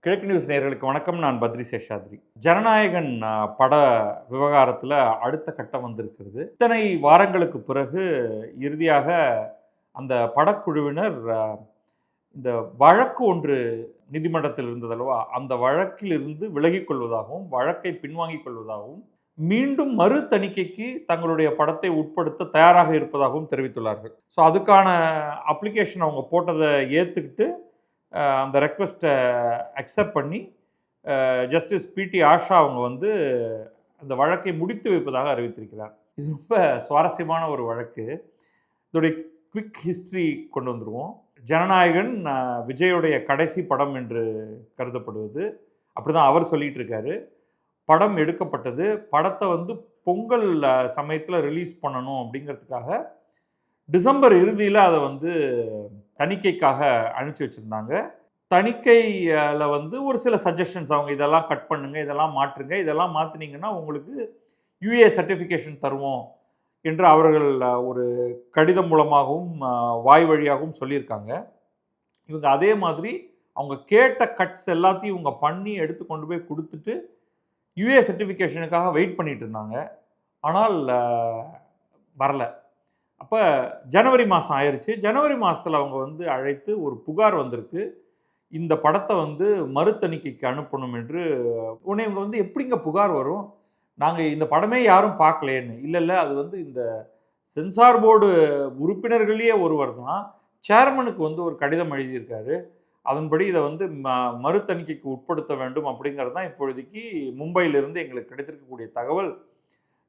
கிழக்கு நியூஸ் நேயர்களுக்கு வணக்கம். நான் பத்ரி சேஷாத்ரி. ஜனநாயகன் பட விவகாரத்தில் அடுத்த கட்டம் வந்திருக்கிறது. இத்தனை வாரங்களுக்கு பிறகு இறுதியாக அந்த படக்குழுவினர் இந்த வழக்கு ஒன்று நீதிமன்றத்தில் இருந்ததல்லவா, அந்த வழக்கில் இருந்து விலகிக் கொள்வதாகவும் வழக்கை பின்வாங்கிக் கொள்வதாகவும் மீண்டும் மறு தணிக்கைக்கு தங்களுடைய படத்தை உட்படுத்த தயாராக இருப்பதாகவும் தெரிவித்துள்ளார்கள். ஸோ அதுக்கான அப்ளிகேஷன் அவங்க போட்டதை ஏற்றுக்கிட்டு அந்த ரெக்வெஸ்ட்டை அக்செப்ட் பண்ணி ஜஸ்டிஸ் பிடி ஆஷா அவங்க வந்து அந்த வழக்கை முடித்து வைப்பதாக அறிவித்திருக்கிறார். இது ரொம்ப சுவாரஸ்யமான ஒரு வழக்கு. இதோடைய குவிக் ஹிஸ்ட்ரி கொண்டு வந்துடுவோம். ஜனநாயகன் விஜயோடைய கடைசி படம் என்று கருதப்படுவது, அப்படி தான் அவர் சொல்லிகிட்டு இருக்காரு. படம் எடுக்கப்பட்டது, படத்தை வந்து பொங்கல் சமயத்தில் ரிலீஸ் பண்ணணும் அப்படிங்கிறதுக்காக டிசம்பர் இறுதியில் அதை வந்து தணிக்கைக்காக அனுப்பிச்சி வச்சுருந்தாங்க. தணிக்கையில் வந்து ஒரு சில சஜஷன்ஸ், அவங்க இதெல்லாம் கட் பண்ணுங்க, இதெல்லாம் மாற்றுங்க, இதெல்லாம் மாற்றினீங்கன்னா உங்களுக்கு யுஏ சர்டிஃபிகேஷன் தருவோம் என்று அவர்கள் ஒரு கடிதம் மூலமாகவும் வாய் வழியாகவும் சொல்லியிருக்காங்க. இவங்க அதே மாதிரி அவங்க கேட்ட கட்ஸ் எல்லாத்தையும் இவங்க பண்ணி எடுத்து கொண்டு போய் கொடுத்துட்டு யுஏ சர்டிஃபிகேஷனுக்காக வெயிட் பண்ணிட்டு இருந்தாங்க. ஆனால் வரல. அப்போ ஜனவரி மாதம் ஆயிடுச்சு. ஜனவரி மாதத்தில் அவங்க வந்து அழைத்து ஒரு புகார் வந்திருக்கு, இந்த படத்தை வந்து மறுதணிக்கைக்கு அனுப்பணும் என்று. உடனே இவங்க வந்து எப்படிங்க புகார் வரும், நாங்கள் இந்த படமே யாரும் பார்க்கலேன்னு. இல்லை, அது வந்து இந்த சென்சார் போர்டு உறுப்பினர்களே ஒருவர் தான் சேர்மனுக்கு வந்து ஒரு கடிதம் எழுதியிருக்காரு, அதன்படி இதை வந்து மறுதணிக்கைக்கு உட்படுத்த வேண்டும் அப்படிங்கிறது தான் இப்பொழுதைக்கு மும்பையிலிருந்து எங்களுக்கு கிடைத்திருக்கக்கூடிய தகவல்.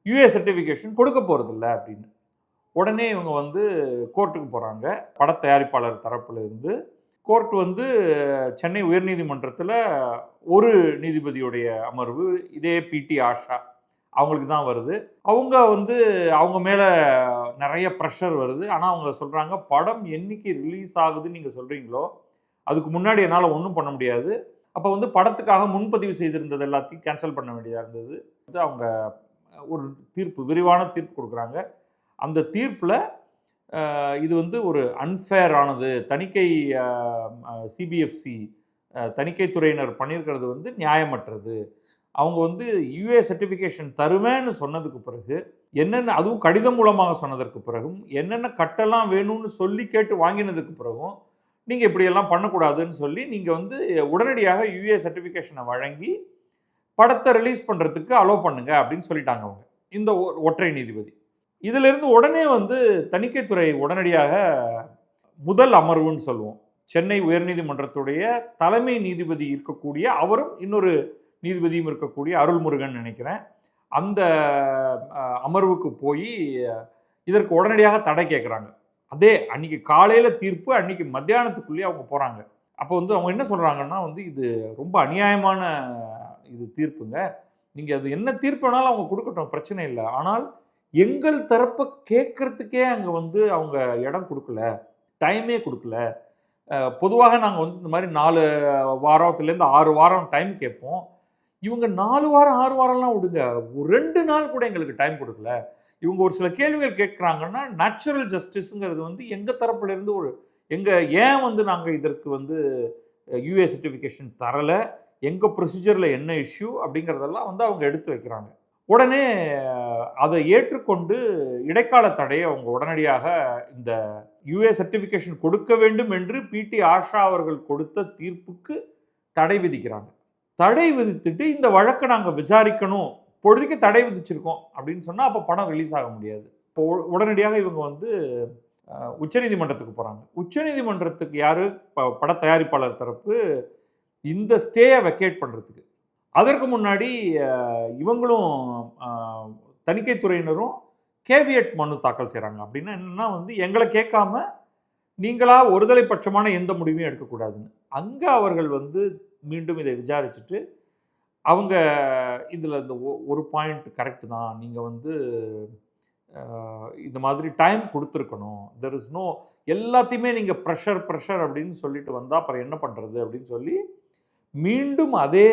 யுஏ சர்டிஃபிகேஷன் கொடுக்க போகிறதில்ல அப்படின்னு. உடனே இவங்க வந்து கோர்ட்டுக்கு போகிறாங்க. பட தயாரிப்பாளர் தரப்புல இருந்து கோர்ட் வந்து சென்னை உயர்நீதிமன்றத்தில் ஒரு நீதிபதியுடைய அமர்வு, இதே பிடி ஆஷா அவங்களுக்கு தான் வருது. அவங்க வந்து அவங்க மேலே நிறைய ப்ரெஷர் வருது. ஆனால் அவங்க சொல்கிறாங்க, படம் என்னைக்கு ரிலீஸ் ஆகுதுன்னு நீங்கள் சொல்கிறீங்களோ அதுக்கு முன்னாடி என்னால் ஒன்றும் பண்ண முடியாது. அப்போ வந்து படத்துக்காக முன்பதிவு செய்திருந்தது எல்லாத்தையும் கேன்சல் பண்ண வேண்டியதாக இருந்தது. அவங்க ஒரு தீர்ப்பு, விரிவான தீர்ப்பு கொடுக்குறாங்க. அந்த தீர்ப்பில் இது வந்து ஒரு அன்ஃபேர் ஆனது, தணிக்கை சிபிஎஃப்சி தணிக்கைத்துறையினர் பண்ணியிருக்கிறது வந்து நியாயமற்றது. அவங்க வந்து யுஏ சர்டிஃபிகேஷன் தருவேன்னு சொன்னதுக்கு பிறகு என்னென்ன, அதுவும் கடிதம் மூலமாக சொன்னதற்கு பிறகும், என்னென்ன கட்டெல்லாம் வேணும்னு சொல்லி கேட்டு வாங்கினதுக்கு பிறகும் நீங்கள் இப்படியெல்லாம் பண்ணக்கூடாதுன்னு சொல்லி நீங்கள் வந்து உடனடியாக யுஏ சர்டிஃபிகேஷனை வழங்கி படத்தை ரிலீஸ் பண்ணுறதுக்கு அலோவ் பண்ணுங்க அப்படின்னு சொல்லிட்டாங்க அவங்க, இந்த ஒற்றை நீதிபதி. இதிலிருந்து உடனே வந்து தணிக்கைத்துறை உடனடியாக முதல் அமர்வுன்னு சொல்லுவோம், சென்னை உயர்நீதிமன்றத்துடைய தலைமை நீதிபதி இருக்கக்கூடிய அவரும் இன்னொரு நீதிபதியும் இருக்கக்கூடிய அருள்முருகன் நினைக்கிறேன், அந்த அமர்வுக்கு போய் இதற்கு உடனடியாக தடை கேட்குறாங்க. அதே அன்னைக்கு காலையில் தீர்ப்பு, அன்னைக்கு மத்தியானத்துக்குள்ளேயே அவங்க போகிறாங்க. அப்போ வந்து அவங்க என்ன சொல்கிறாங்கன்னா வந்து இது ரொம்ப அநியாயமான இது தீர்ப்புங்க, நீங்கள் அது என்ன தீர்ப்பு வேணாலும் அவங்க கொடுக்கட்டும், பிரச்சனை இல்லை, ஆனால் எங்கள் தரப்பை கேட்கறதுக்கே அங்கே வந்து அவங்க இடம் கொடுக்கல, டைமே கொடுக்கல. பொதுவாக நாங்கள் வந்து இந்த மாதிரி 4 வாரத்துலேருந்து 6 வாரம் டைம் கேட்போம், இவங்க 4 வாரம் 6 வாரம்லாம் விடுங்க, 2 நாள் கூட எங்களுக்கு டைம் கொடுக்கல. இவங்க ஒரு சில கேள்விகள் கேட்குறாங்கன்னா நேச்சுரல் ஜஸ்டிஸுங்கிறது வந்து எங்கள் தரப்புலேருந்து ஏன் வந்து நாங்கள் இதற்கு வந்து யுஏ சர்டிஃபிகேஷன் தரலை, எங்கள் ப்ரொசீஜரில் என்ன இஷ்யூ அப்படிங்கிறதெல்லாம் வந்து அவங்க எடுத்து வைக்கிறாங்க. உடனே அதை ஏற்றுக்கொண்டு இடைக்கால தடையை அவங்க உடனடியாக இந்த யுஏ சர்டிஃபிகேஷன் கொடுக்க வேண்டும் என்று பிடி ஆஷா அவர்கள் கொடுத்த தீர்ப்புக்கு தடை விதிக்கிறாங்க. தடை விதித்துட்டு இந்த வழக்கை நாங்கள் விசாரிக்கணும், பொழுதுக்கு தடை விதிச்சிருக்கோம் அப்படின்னு சொன்னால் அப்போ படம் ரிலீஸ் ஆக முடியாது. இப்போ உடனடியாக இவங்க வந்து உச்சநீதிமன்றத்துக்கு போகிறாங்க. உச்சநீதிமன்றத்துக்கு யார், பட தயாரிப்பாளர் தரப்பு இந்த ஸ்டேயை வெக்கேட் பண்ணுறதுக்கு. அதற்கு முன்னாடி இவங்களும் தணிக்கைத்துறையினரும் கேவியட் மனு தாக்கல் செய்கிறாங்க. அப்படின்னா என்னென்னா வந்து எங்களை கேட்காம நீங்களா ஒருதலை பட்சமான எந்த முடிவையும் எடுக்கக்கூடாதுன்னு. அங்கே அவர்கள் வந்து மீண்டும் இதை விசாரிச்சுட்டு அவங்க இதில் இந்த ஒரு பாயிண்ட் கரெக்டு தான், நீங்கள் வந்து இந்த மாதிரி டைம் கொடுத்துருக்கணும், தெர் இஸ் நோ, எல்லாத்தையுமே நீங்கள் ப்ரெஷர் அப்படின்னு சொல்லிட்டு வந்தால் அப்புறம் என்ன பண்ணுறது அப்படின்னு சொல்லி மீண்டும் அதே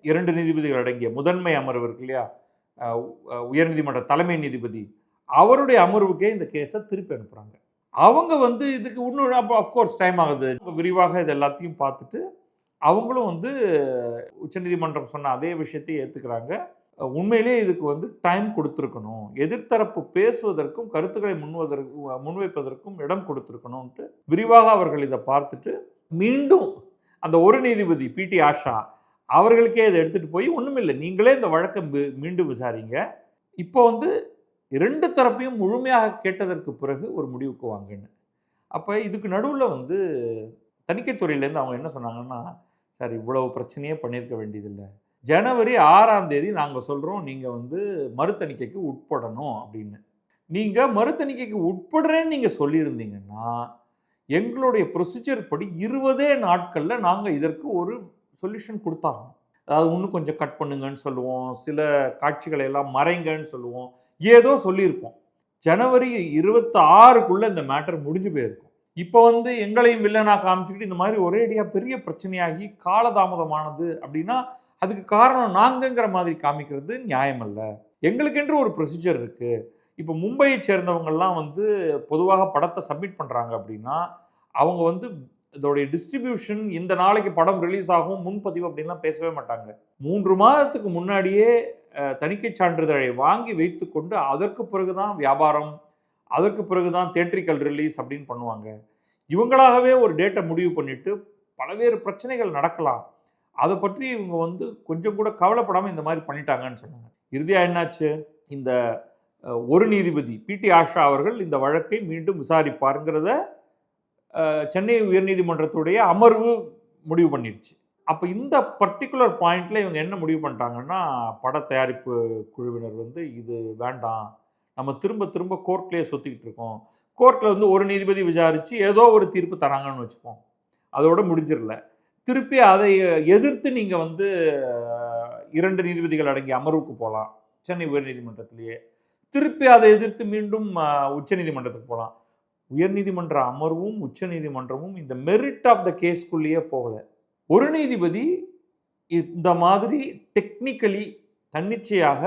2 நீதிபதிகள் அடங்கிய முதன்மை அமர்வு இருக்கு இல்லையா, உயர்நீதிமன்ற தலைமை நீதிபதி, அவருடைய அமர்வுக்கே இந்த கேஸை திருப்பி அனுப்புகிறாங்க. அவங்க வந்து இதுக்கு இன்னும் அப்போ அஃப்கோர்ஸ் டைம் ஆகுது, விரிவாக இது எல்லாத்தையும் பார்த்துட்டு அவங்களும் வந்து உச்சநீதிமன்றம் சொன்ன அதே விஷயத்தை ஏற்றுக்கிறாங்க. உண்மையிலேயே இதுக்கு வந்து டைம் கொடுத்துருக்கணும். எதிர்த்தரப்பு பேசுவதற்கும் கருத்துக்களை முன்வைப்பதற்கும் இடம் கொடுத்துருக்கணும்ன்ட்டு விரிவாக அவர்கள் இதை பார்த்துட்டு மீண்டும் அந்த ஒரு நீதிபதி பிடி ஆஷா அவர்களுக்கே இதை எடுத்துகிட்டு போய் ஒன்றுமில்லை, நீங்களே இந்த வழக்கை மீண்டும் விசாரிங்க, இப்போ வந்து 2 தரப்பையும் முழுமையாக கேட்டதற்கு பிறகு ஒரு முடிவுக்கு வாங்கன்னு. அப்போ இதுக்கு நடுவில் வந்து தணிக்கைத்துறையிலேருந்து அவங்க என்ன சொன்னாங்கன்னா, சார் இவ்வளவு பிரச்சனையே பண்ணியிருக்க வேண்டியதில்லை, ஜனவரி 6ஆம் தேதி நாங்கள் சொல்கிறோம் நீங்கள் வந்து மறுதணிக்கைக்கு உட்படணும் அப்படின்னு. நீங்கள் மறுதணிக்கைக்கு உட்படுறேன்னு நீங்கள் சொல்லியிருந்தீங்கன்னா எங்களுடைய ப்ரொசீஜர் படி 20 நாட்களில் நாங்கள் இதற்கு ஒரு சொல்யூஷன் கொடுத்தாகணும். அதாவது இன்னும் கொஞ்சம் கட் பண்ணுங்கன்னு சொல்லுவோம், சில காட்சிகளை எல்லாம் மறைங்கன்னு சொல்லுவோம், ஏதோ சொல்லியிருப்போம். ஜனவரி 26க்குள்ளே இந்த மேட்டர் முடிஞ்சு போயிருக்கும். இப்போ வந்து எங்களையும் வில்லனா காமிச்சுக்கிட்டு இந்த மாதிரி ஒரேடியாக பெரிய பிரச்சனையாகி காலதாமதமானது அப்படின்னா அதுக்கு காரணம் நாங்கங்கிற மாதிரி காமிக்கிறது நியாயம் அல்ல. எங்களுக்கென்று ஒரு ப்ரொசீஜர் இருக்குது. இப்போ மும்பையை சேர்ந்தவங்கள்லாம் வந்து பொதுவாக படத்தை சப்மிட் பண்ணுறாங்க அப்படின்னா அவங்க வந்து இதோடைய டிஸ்ட்ரிபியூஷன் இந்த நாளைக்கு படம் ரிலீஸ் ஆகும் முன்பதிவு அப்படின்லாம் பேசவே மாட்டாங்க. 3 மாதத்துக்கு முன்னாடியே தணிக்கை சான்றிதழை வாங்கி வைத்துக்கொண்டு அதற்கு பிறகுதான் வியாபாரம், அதற்கு பிறகுதான் தியேட்ரிக்கல் ரிலீஸ் அப்படின்னு பண்ணுவாங்க. இவங்களாகவே ஒரு டேட்டை முடிவு பண்ணிட்டு பல்வேறு பிரச்சனைகள் நடக்கலாம், அதை பற்றி இவங்க வந்து கொஞ்சம் கூட கவலைப்படாமல் இந்த மாதிரி பண்ணிட்டாங்கன்னு சொன்னாங்க. இறுதியாக என்னாச்சு, இந்த ஒரு நீதிபதி பிடி ஆஷா அவர்கள் இந்த வழக்கை மீண்டும் விசாரிப்பாருங்கிறத சென்னை உயர்நீதிமன்றத்துடைய அமர்வு முடிவு பண்ணிடுச்சு. அப்போ இந்த பர்டிகுலர் பாயிண்ட்ல இவங்க என்ன முடிவு பண்ணிட்டாங்கன்னா, பட தயாரிப்பு குழுவினர் வந்து இது வேண்டாம், நம்ம திரும்ப திரும்ப கோர்ட்லேயே சொத்திக்கிட்டு இருக்கோம், கோர்ட்டில் வந்து ஒரு நீதிபதி விசாரித்து ஏதோ ஒரு தீர்ப்பு தராங்கன்னு வச்சுப்போம், அதோட முடிஞ்சிடல, திருப்பி அதை எதிர்த்து நீங்கள் வந்து 2 நீதிபதிகள் அடங்கிய அமர்வுக்கு போகலாம் சென்னை உயர்நீதிமன்றத்திலேயே, திருப்பி அதை எதிர்த்து மீண்டும் உச்சநீதிமன்றத்துக்கு போகலாம். உயர்நீதிமன்ற அமர்வும் உச்சநீதிமன்றமும் இந்த மெரிட் ஆஃப் த கேஸ்க்குள்ளேயே போகல. ஒரு நீதிபதி இந்த மாதிரி டெக்னிக்கலி தன்னிச்சையாக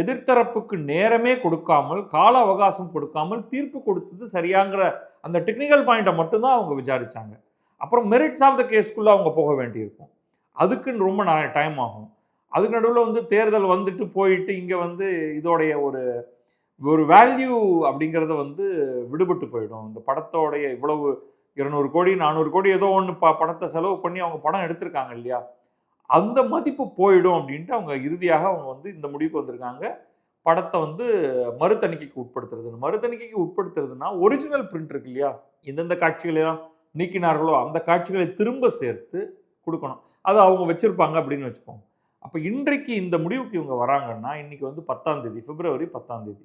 எதிர்த்தரப்புக்கு நேரமே கொடுக்காமல், கால அவகாசம் கொடுக்காமல் தீர்ப்பு கொடுத்தது சரியாங்கிற அந்த டெக்னிக்கல் பாயிண்ட்டை மட்டும்தான் அவங்க விசாரிச்சாங்க. அப்புறம் மெரிட்ஸ் ஆஃப் த கேஸ்க்குள்ளே அவங்க போக வேண்டியிருக்கும், அதுக்குன்னு ரொம்ப டைம் ஆகும். அதுக்கு நடுவில் வந்து தேர்தல் வந்துட்டு போயிட்டு இங்கே வந்து இதோடைய ஒரு வேல்யூ அப்படிங்கிறத வந்து விடுபட்டு போயிடும். இந்த படத்தோடைய இவ்வளவு 200 கோடி 400 கோடி ஏதோ ஒன்று படத்தை செலவு பண்ணி அவங்க படம் எடுத்திருக்காங்க இல்லையா, அந்த மதிப்பு போயிடும் அப்படின்ட்டு அவங்க இறுதியாக அவங்க வந்து இந்த முடிவுக்கு வந்திருக்காங்க. படத்தை வந்து மறுதணிக்கைக்கு உட்படுத்துறதுன்னா ஒரிஜினல் பிரிண்ட் இருக்கு இல்லையா, எந்தெந்த காட்சிகளெல்லாம் நீக்கினார்களோ அந்த காட்சிகளை திரும்ப சேர்த்து கொடுக்கணும், அது அவங்க வச்சிருப்பாங்க அப்படின்னு வச்சுப்போம். அப்போ இன்றைக்கு இந்த முடிவுக்கு இவங்க வராங்கன்னா, இன்னைக்கு வந்து 10ஆம் தேதி, பிப்ரவரி 10ஆம் தேதி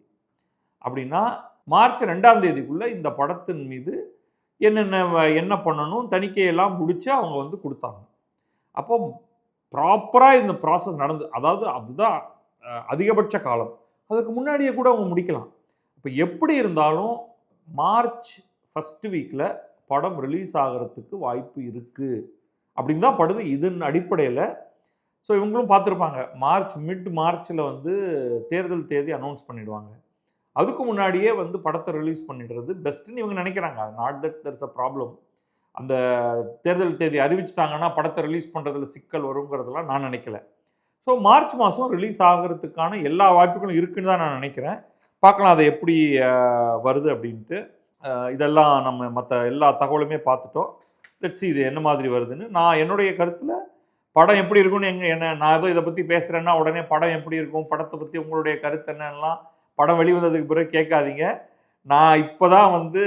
அப்படின்னா மார்ச் 2ஆம் தேதிக்குள்ளே இந்த படத்தின் மீது என்ன பண்ணணும் தணிக்கையெல்லாம் முடிச்சு அவங்க வந்து கொடுத்தாங்க. அப்போ ப்ராப்பராக இந்த ப்ராசஸ் நடந்து, அதாவது அதுதான் அதிகபட்ச காலம், அதுக்கு முன்னாடியே கூட அவங்க முடிக்கலாம். இப்போ எப்படி இருந்தாலும் மார்ச் ஃபர்ஸ்ட் வீக்கில் படம் ரிலீஸ் ஆகிறதுக்கு வாய்ப்பு இருக்குது அப்படின்னு தான் படுது இதன் அடிப்படையில். ஸோ இவங்களும் பார்த்துருப்பாங்க, மிட் மார்ச்சில் வந்து தேர்தல் தேதி அனௌன்ஸ் பண்ணிடுவாங்க, அதுக்கு முன்னாடியே வந்து படத்தை ரிலீஸ் பண்ணிடுறது பெஸ்ட்டுன்னு இவங்க நினைக்கிறாங்க. Not that there is a problem. அந்த தேர்தல் தேதி அறிவிச்சிட்டாங்கன்னா படத்தை ரிலீஸ் பண்ணுறதுல சிக்கல் வருங்கிறதெல்லாம் நான் நினைக்கல. ஸோ மார்ச் மாதம் ரிலீஸ் ஆகிறதுக்கான எல்லா வாய்ப்புகளும் இருக்குன்னு தான் நான் நினைக்கிறேன். பார்க்கலாம் அதை எப்படி வருது அப்படின்ட்டு. இதெல்லாம் நம்ம மற்ற எல்லா தகவலுமே பார்த்துட்டோம். லெட்ஸ் இது என்ன மாதிரி வருதுன்னு. நான் என்னுடைய கருத்தில் படம் எப்படி இருக்குன்னு நான் ஏதோ இதை பற்றி பேசுகிறேன்னா உடனே படம் எப்படி இருக்கும், படத்தை பற்றி உங்களுடைய கருத்து என்னென்னலாம் படம் வெளிவந்ததுக்கு பிறகு கேட்காதீங்க. நான் இப்போ தான் வந்து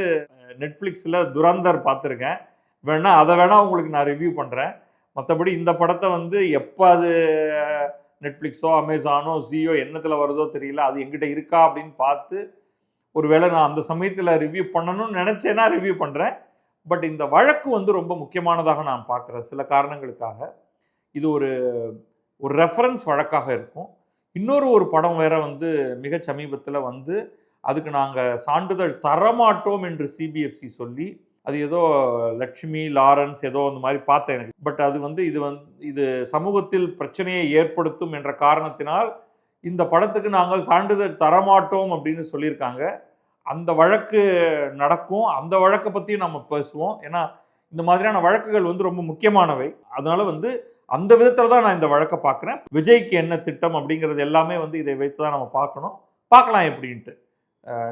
நெட்ஃப்ளிக்ஸில் துரந்தர் பார்த்துருக்கேன், அதை வேணால் உங்களுக்கு நான் ரிவ்யூ பண்ணுறேன். மற்றபடி இந்த படத்தை வந்து எப்போ அது நெட்ஃப்ளிக்ஸோ அமேசானோ ஜியோ என்னத்தில் வருதோ தெரியல, அது எங்கிட்ட இருக்கா அப்படின்னு பார்த்து ஒருவேளை நான் அந்த சமயத்தில் ரிவ்யூ பண்ணணும்னு நினச்சேன்னா ரிவ்யூ பண்ணுறேன். பட் இந்த வழக்கு வந்து ரொம்ப முக்கியமானதாக நான் பார்க்குறேன் சில காரணங்களுக்காக. இது ஒரு ரெஃபரன்ஸ் வழக்காக இருக்கும். இன்னொரு படம் வேற வந்து மிக சமீபத்தில் வந்து அதுக்கு நாங்கள் சான்றிதழ் தரமாட்டோம் என்று சிபிஎஃப்சி சொல்லி, அது ஏதோ லட்சுமி லாரன்ஸ் ஏதோ அந்த மாதிரி பார்த்தேன் எனக்கு. பட் அது வந்து இது சமூகத்தில் பிரச்சனையை ஏற்படுத்தும் என்ற காரணத்தினால் இந்த படத்துக்கு நாங்கள் சான்றிதழ் தரமாட்டோம் அப்படின்னு சொல்லியிருக்காங்க. அந்த வழக்கு நடக்கும், அந்த வழக்கை பற்றியும் நம்ம பேசுவோம். ஏன்னா இந்த மாதிரியான வழக்குகள் வந்து ரொம்ப முக்கியமானவை. அதனால வந்து அந்த விதத்தில் தான் நான் இந்த வழக்கை பார்க்குறேன். விஜய்க்கு என்ன திட்டம் அப்படிங்கிறது எல்லாமே வந்து இதை வைத்து தான் நம்ம பார்க்கணும். பார்க்கலாம் எப்படின்ட்டு.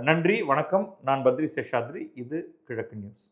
நன்றி, வணக்கம். நான் பத்ரி சேஷாத்ரி. இது கிழக்கு நியூஸ்.